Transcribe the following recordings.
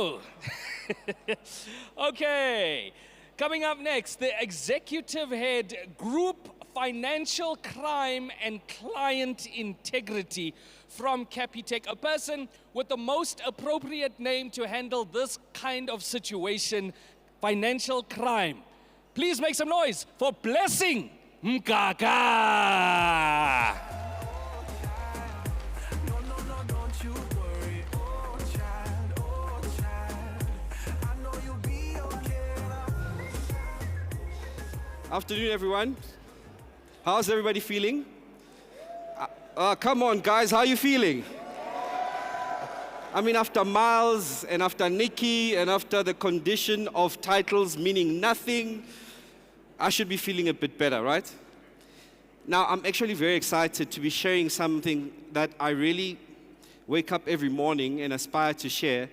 go. Okay. Coming up next, the Executive Head, Group Financial Crime and Client Integrity from Capitec, a person with the most appropriate name to handle this kind of situation, financial crime. Please make some noise for Blessing Mgaga. Afternoon, everyone. How's everybody feeling? Come on, guys, how are you feeling? I mean, after Miles and after Nikki and after the condition of titles meaning nothing, I should be feeling a bit better, right? Now, I'm actually very excited to be sharing something that I really wake up every morning and aspire to share,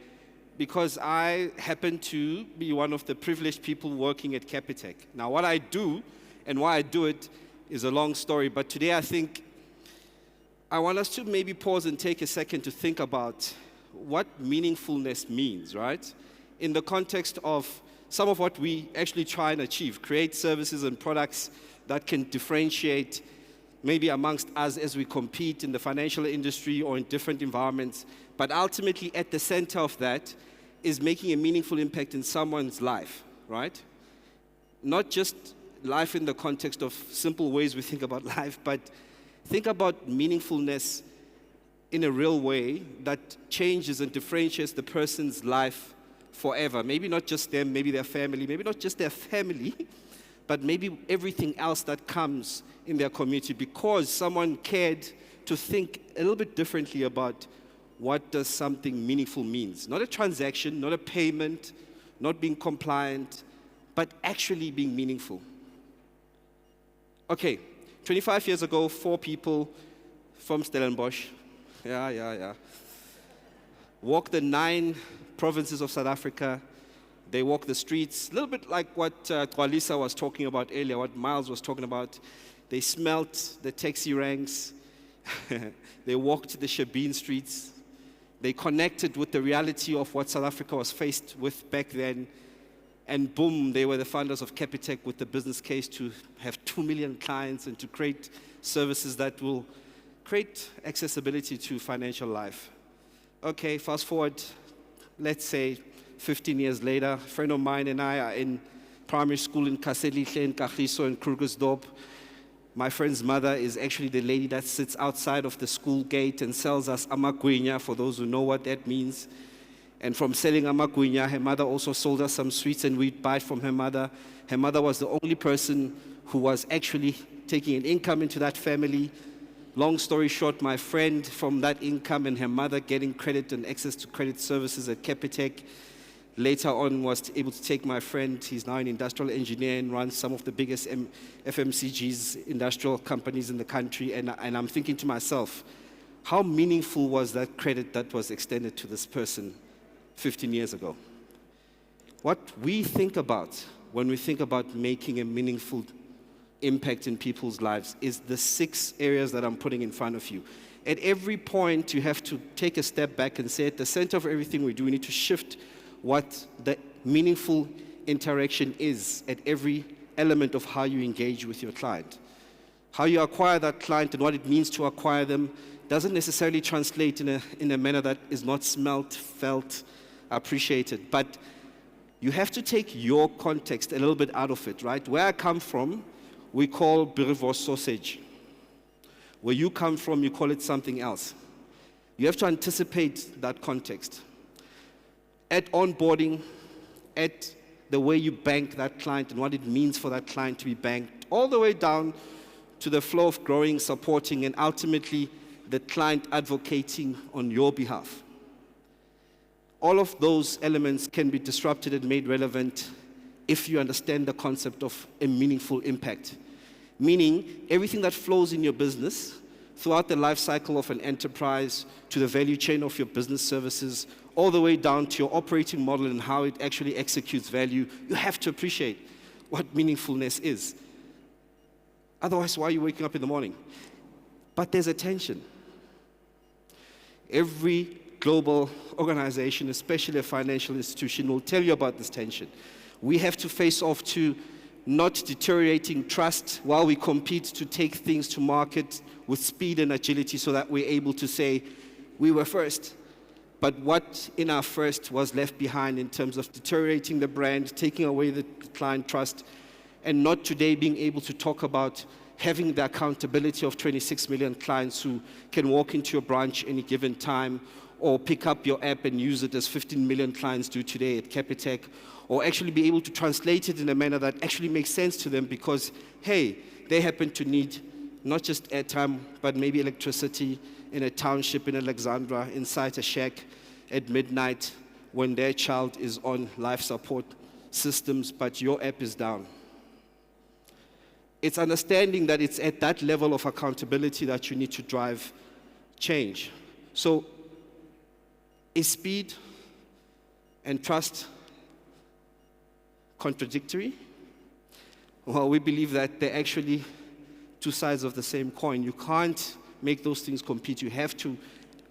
because I happen to be one of the privileged people working at Capitec. Now, what I do and why I do it is a long story, but today I think I want us to maybe pause and take a second to think about what meaningfulness means, right? In the context of some of what we actually try and achieve, create services and products that can differentiate maybe amongst us as we compete in the financial industry or in different environments, but ultimately at the center of that is making a meaningful impact in someone's life, right? Not just life in the context of simple ways we think about life, but think about meaningfulness in a real way that changes and differentiates the person's life forever. Maybe not just them, maybe their family, maybe not just their family, but maybe everything else that comes in their community, because someone cared to think a little bit differently about what does something meaningful means. Not a transaction, not a payment, not being compliant, but actually being meaningful. Okay, 25 years ago, 4 people from Stellenbosch, walked the 9 provinces of South Africa. They walked the streets, a little bit like what Twalisa was talking about earlier, what Miles was talking about. They smelt the taxi ranks. They walked the Shabine streets. They connected with the reality of what South Africa was faced with back then. And boom, they were the founders of Capitec with the business case to have 2 million clients and to create services that will create accessibility to financial life. Okay, fast forward, let's say 15 years later, a friend of mine and I are in primary school in Kaselihle, in Kagiso, in Krugersdorp. My friend's mother is actually the lady that sits outside of the school gate and sells us amagwinya, for those who know what that means. And from selling amagwinya, her mother also sold us some sweets, and we'd buy it from her mother. Her mother was the only person who was actually taking an income into that family. Long story short, my friend from that income and her mother getting credit and access to credit services at Capitec later on was able to take my friend. He's now an industrial engineer and runs some of the biggest FMCGs, industrial companies in the country. And I'm thinking to myself, how meaningful was that credit that was extended to this person 15 years ago? What we think about when we think about making a meaningful impact in people's lives is the 6 areas that I'm putting in front of you. At every point, you have to take a step back and say, at the center of everything we do, we need to shift what the meaningful interaction is at every element of how you engage with your client. How you acquire that client and what it means to acquire them doesn't necessarily translate in a manner that is not smelt, felt, appreciated. But you have to take your context a little bit out of it, right? Where I come from, we call Boerewors sausage. Where you come from, you call it something else. You have to anticipate that context. At onboarding, at the way you bank that client and what it means for that client to be banked, all the way down to the flow of growing, supporting, and ultimately the client advocating on your behalf. All of those elements can be disrupted and made relevant if you understand the concept of a meaningful impact. Meaning, everything that flows in your business throughout the life cycle of an enterprise, to the value chain of your business services, all the way down to your operating model and how it actually executes value, you have to appreciate what meaningfulness is. Otherwise, why are you waking up in the morning? But there's a tension. Every global organization, especially a financial institution, will tell you about this tension. We have to face off to not deteriorating trust while we compete to take things to market with speed and agility so that we're able to say, we were first. But what in our first was left behind in terms of deteriorating the brand, taking away the client trust, and not today being able to talk about having the accountability of 26 million clients who can walk into your branch any given time, or pick up your app and use it as 15 million clients do today at Capitec, or actually be able to translate it in a manner that actually makes sense to them because, hey, they happen to need not just airtime, but maybe electricity in a township in Alexandra, inside a shack at midnight when their child is on life support systems, but your app is down. It's understanding that it's at that level of accountability that you need to drive change. So, is speed and trust contradictory? Well, we believe that they're actually two sides of the same coin. You can't make those things compete. You have to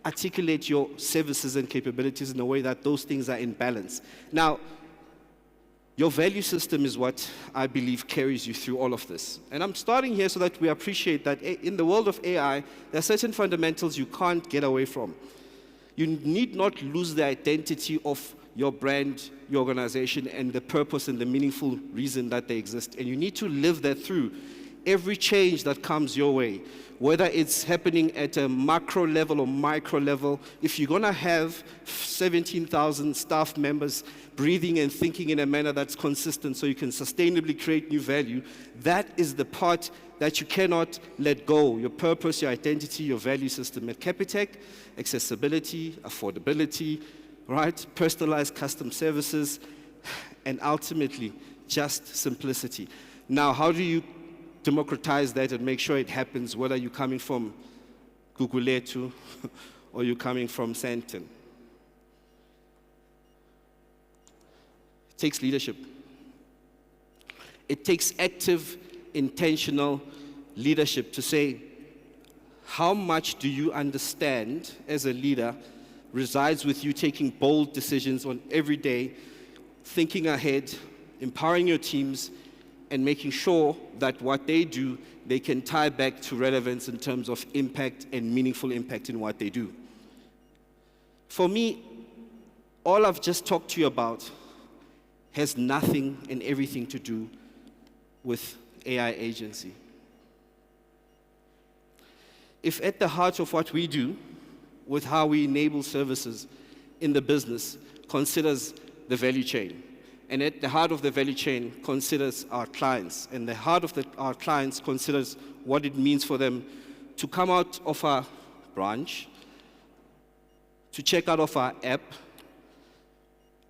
articulate your services and capabilities in a way that those things are in balance. Now, your value system is what I believe carries you through all of this. And I'm starting here so that we appreciate that in the world of AI, there are certain fundamentals you can't get away from. You need not lose the identity of your brand, your organization, and the purpose and the meaningful reason that they exist. And you need to live that through every change that comes your way, whether it's happening at a macro level or micro level. If you're going to have 17,000 staff members breathing and thinking in a manner that's consistent so you can sustainably create new value, that is the part that you cannot let go. Your purpose, your identity, your value system. At Capitec, accessibility, affordability, right? Personalized custom services, and ultimately, just simplicity. Now, how do you democratize that and make sure it happens, whether you're coming from Guguletu or you're coming from Sandton? It takes leadership. It takes active, intentional leadership to say, how much do you understand as a leader resides with you taking bold decisions on every day, thinking ahead, empowering your teams, and making sure that what they do, they can tie back to relevance in terms of impact and meaningful impact in what they do. For me, all I've just talked to you about has nothing and everything to do with AI agency. If at the heart of what we do, with how we enable services in the business, considers the value chain, and at the heart of the value chain considers our clients, and the heart of our clients considers what it means for them to come out of our branch, to check out of our app,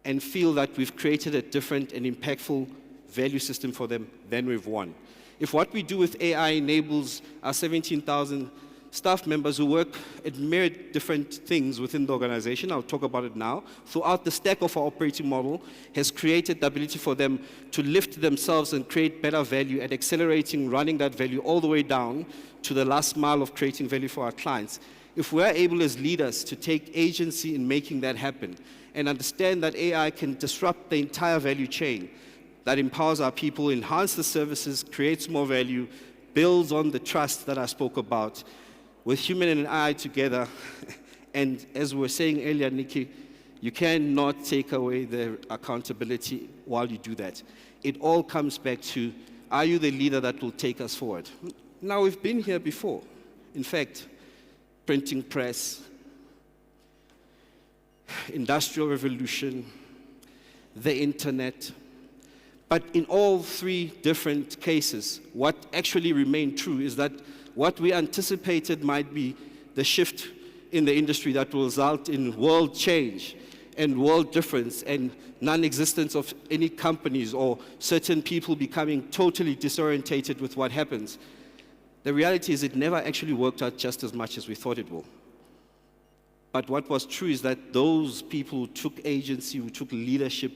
and feel that we've created a different and impactful value system for them, then we've won. If what we do with AI enables our 17,000 staff members who work at myriad different things within the organization, I'll talk about it now, throughout the stack of our operating model, has created the ability for them to lift themselves and create better value at accelerating, running that value all the way down to the last mile of creating value for our clients. If we're able as leaders to take agency in making that happen and understand that AI can disrupt the entire value chain, that empowers our people, enhance the services, creates more value, builds on the trust that I spoke about, with human and AI together, and as we were saying earlier, Nikki, you cannot take away the accountability while you do that. It all comes back to, are you the leader that will take us forward? Now, we've been here before. In fact, printing press, industrial revolution, the internet. But in all three different cases, what actually remained true is that what we anticipated might be the shift in the industry that will result in world change and world difference and non-existence of any companies or certain people becoming totally disorientated with what happens. The reality is it never actually worked out just as much as we thought it will. But what was true is that those people who took agency, who took leadership,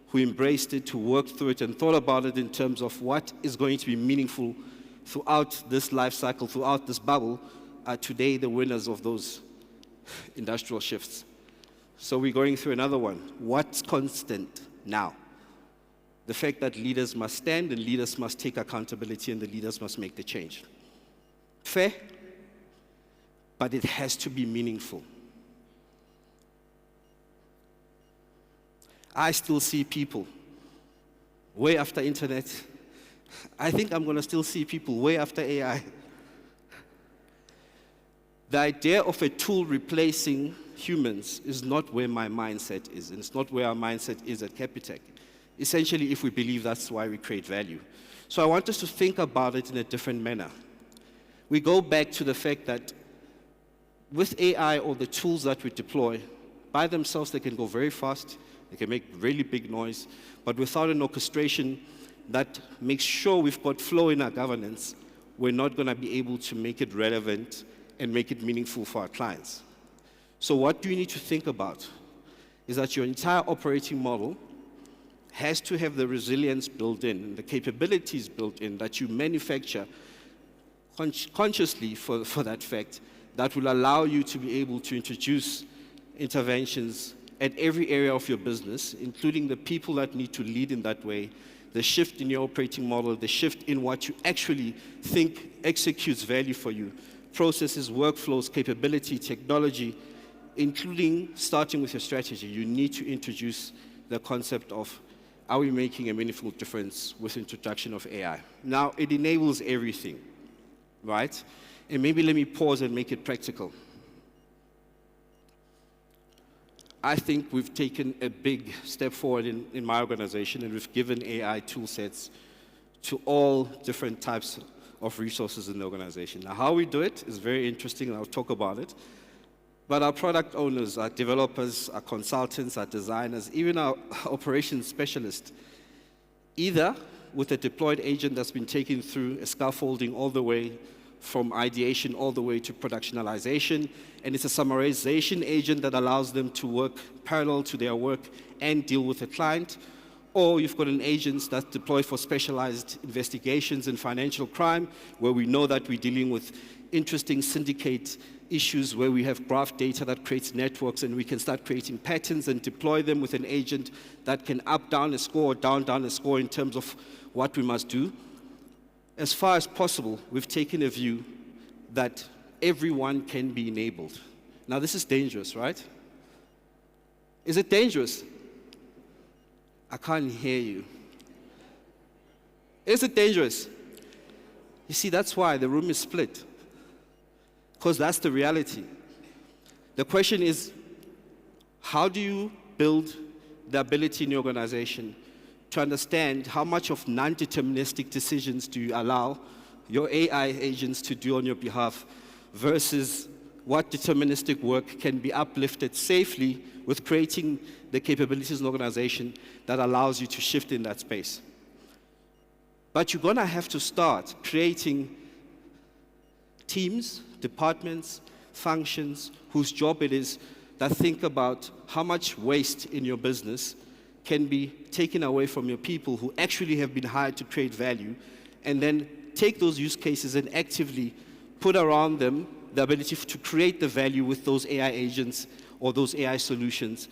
who embraced it, who worked through it and thought about it in terms of what is going to be meaningful throughout this life cycle, throughout this bubble, are today the winners of those industrial shifts. So we're going through another one. What's constant now? The fact that leaders must stand and leaders must take accountability and the leaders must make the change. Fair, but it has to be meaningful. I still see people way after internet. I think I'm going to still see people way after AI. The idea of a tool replacing humans is not where my mindset is, and it's not where our mindset is at Capitec. Essentially, if we believe that's why we create value. So I want us to think about it in a different manner. We go back to the fact that with AI or the tools that we deploy, by themselves they can go very fast, they can make really big noise, but without an orchestration that makes sure we've got flow in our governance, we're not going to be able to make it relevant and make it meaningful for our clients. So what do you need to think about is that your entire operating model has to have the resilience built in, the capabilities built in that you manufacture consciously for that fact, that will allow you to be able to introduce interventions at every area of your business, including the people that need to lead in that way, the shift in your operating model, the shift in what you actually think executes value for you, processes, workflows, capability, technology, including starting with your strategy. You need to introduce the concept of, are we making a meaningful difference with the introduction of AI? Now, it enables everything, right? And maybe let me pause and make it practical. I think we've taken a big step forward in my organization, and we've given AI tool sets to all different types of resources in the organization. Now, how we do it is very interesting, and I'll talk about it. But our product owners, our developers, our consultants, our designers, even our operations specialists, either with a deployed agent that's been taken through a scaffolding all the way from ideation all the way to productionalization, and it's a summarization agent that allows them to work parallel to their work and deal with a client, or you've got an agent that's deployed for specialized investigations in financial crime, where we know that we're dealing with interesting syndicate issues where we have graph data that creates networks, and we can start creating patterns and deploy them with an agent that can up, down a score, or down, down a score in terms of what we must do. As far as possible, we've taken a view that everyone can be enabled. Now, this is dangerous, right? Is it dangerous? I can't hear you. Is it dangerous? You see, that's why the room is split, because that's the reality. The question is, how do you build the ability in your organization to understand how much of non-deterministic decisions do you allow your AI agents to do on your behalf versus what deterministic work can be uplifted safely with creating the capabilities in the organization that allows you to shift in that space. But you're going to have to start creating teams, departments, functions whose job it is that think about how much waste in your business can be taken away from your people who actually have been hired to create value, and then take those use cases and actively put around them the ability to create the value with those AI agents or those AI solutions,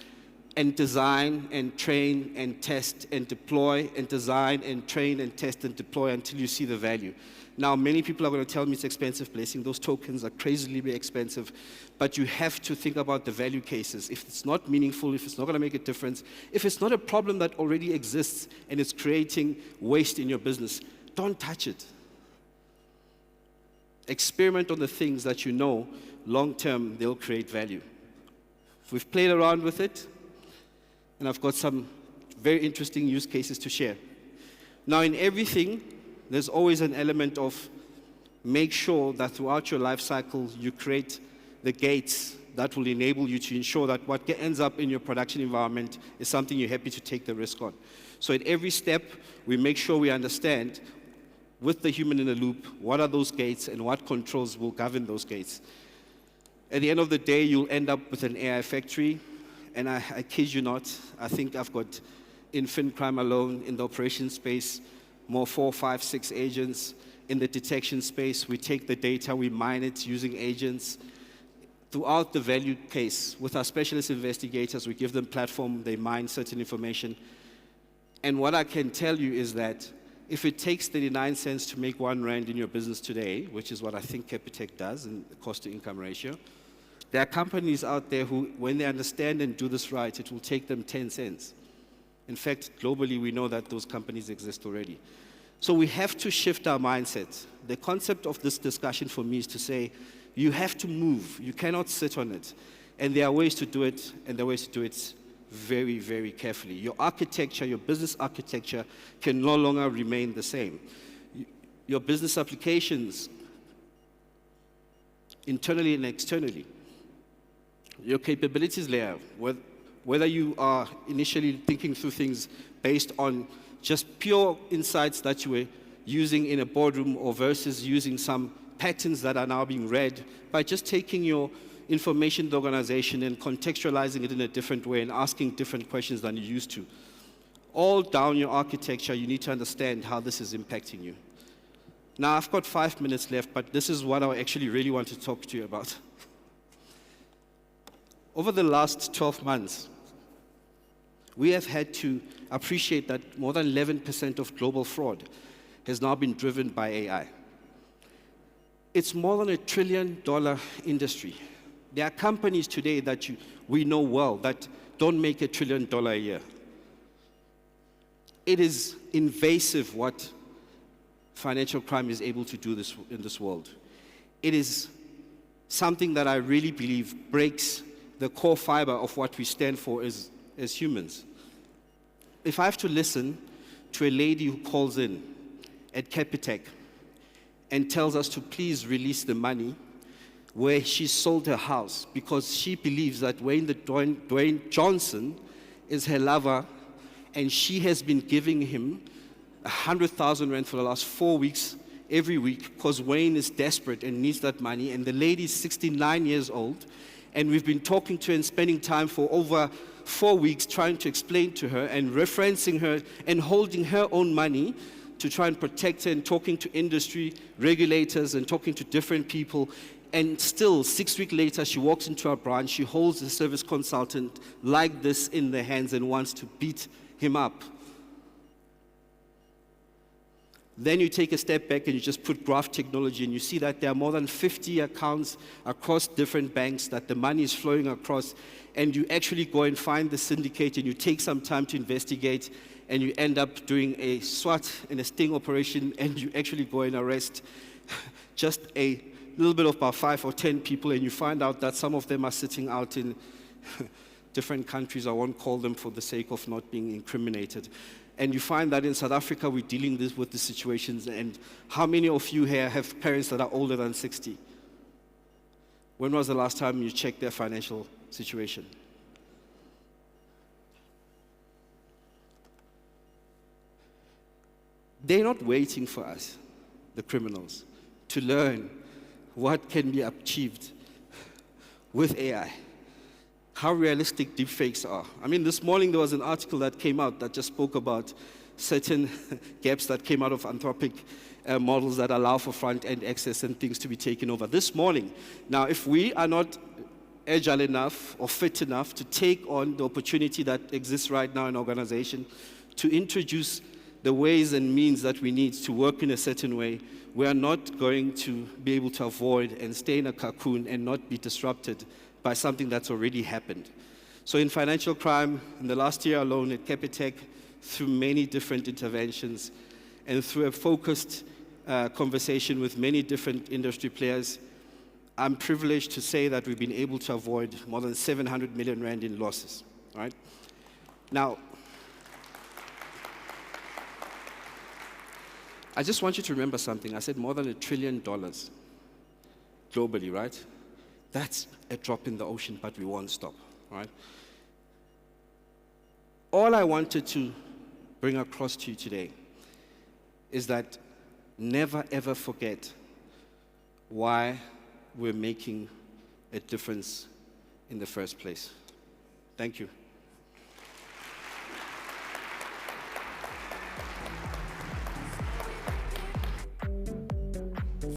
and design and train and test and deploy and design and train and test and deploy until you see the value. Now, many people are going to tell me it's expensive blessing. Those tokens are crazily expensive, but you have to think about the value cases. If it's not meaningful, if it's not going to make a difference, if it's not a problem that already exists and it's creating waste in your business, don't touch it. Experiment on the things that you know long-term they'll create value. We've played around with it, and I've got some very interesting use cases to share. Now, in everything, there's always an element of make sure that throughout your life cycle, you create the gates that will enable you to ensure that what ends up in your production environment is something you're happy to take the risk on. So at every step, we make sure we understand, with the human in the loop, what are those gates and what controls will govern those gates. At the end of the day, you'll end up with an AI factory, and I kid you not, I think I've got in FinCrime alone, in the operations space, more 4, 5, 6 agents. In the detection space, we take the data, we mine it using agents. throughout the value case. With our specialist investigators, we give them platform, they mine certain information. And what I can tell you is that if it takes 39 cents to make 1 rand in your business today, which is what I think Capitec does in the cost-to-income ratio, there are companies out there who, when they understand and do this right, it will take them 10 cents. In fact, globally, we know that those companies exist already. So we have to shift our mindset. The concept of this discussion for me is to say, you have to move. You cannot sit on it. And there are ways to do it, and there are ways to do it very, very carefully. Your architecture, your business architecture can no longer remain the same. Your business applications, internally and externally, your capabilities layer, whether you are initially thinking through things based on just pure insights that you were using in a boardroom or versus using some patterns that are now being read by just taking your information to the organization and contextualizing it in a different way and asking different questions than you used to. All down your architecture, you need to understand how this is impacting you. Now, I've got 5 minutes left, but this is what I actually really want to talk to you about. Over the last 12 months, we have had to appreciate that more than 11% of global fraud has now been driven by AI. It's more than $1 trillion industry. There are companies today that we know well that don't make $1 trillion a year. It is invasive what financial crime is able to do in this world. It is something that I really believe breaks the core fiber of what we stand for as humans. If I have to listen to a lady who calls in at Capitec and tells us to please release the money where she sold her house because she believes that Dwayne Johnson is her lover and she has been giving him 100,000 rand for the last 4 weeks, every week, because Wayne is desperate and needs that money, and the lady is 69 years old, and we've been talking to her and spending time for over 4 weeks trying to explain to her and referencing her and holding her own money to try and protect her and talking to industry regulators and talking to different people. And still, 6 weeks later, she walks into our branch, she holds the service consultant like this in their hands and wants to beat him up. Then you take a step back and you just put graph technology and you see that there are more than 50 accounts across different banks that the money is flowing across, and you actually go and find the syndicate and you take some time to investigate and you end up doing a SWAT and a sting operation and you actually go and arrest just a little bit of about 5 or 10 people, and you find out that some of them are sitting out in different countries. I won't call them for the sake of not being incriminated. And you find that in South Africa, we're dealing with the situations. And how many of you here have parents that are older than 60? When was the last time you checked their financial situation? They're not waiting for us, the criminals, to learn what can be achieved with AI. How realistic deepfakes are. I mean, this morning there was an article that came out that just spoke about certain gaps that came out of Anthropic models that allow for front-end access and things to be taken over. This morning, now if we are not agile enough or fit enough to take on the opportunity that exists right now in organization to introduce the ways and means that we need to work in a certain way, we are not going to be able to avoid and stay in a cocoon and not be disrupted by something that's already happened. So in financial crime, in the last year alone at Capitec, through many different interventions and through a focused conversation with many different industry players, I'm privileged to say that we've been able to avoid more than 700 million rand in losses. All right? Now, I just want you to remember something. I said more than $1 trillion globally, right? That's a drop in the ocean, but we won't stop, right? All I wanted to bring across to you today is that never ever forget why we're making a difference in the first place. Thank you.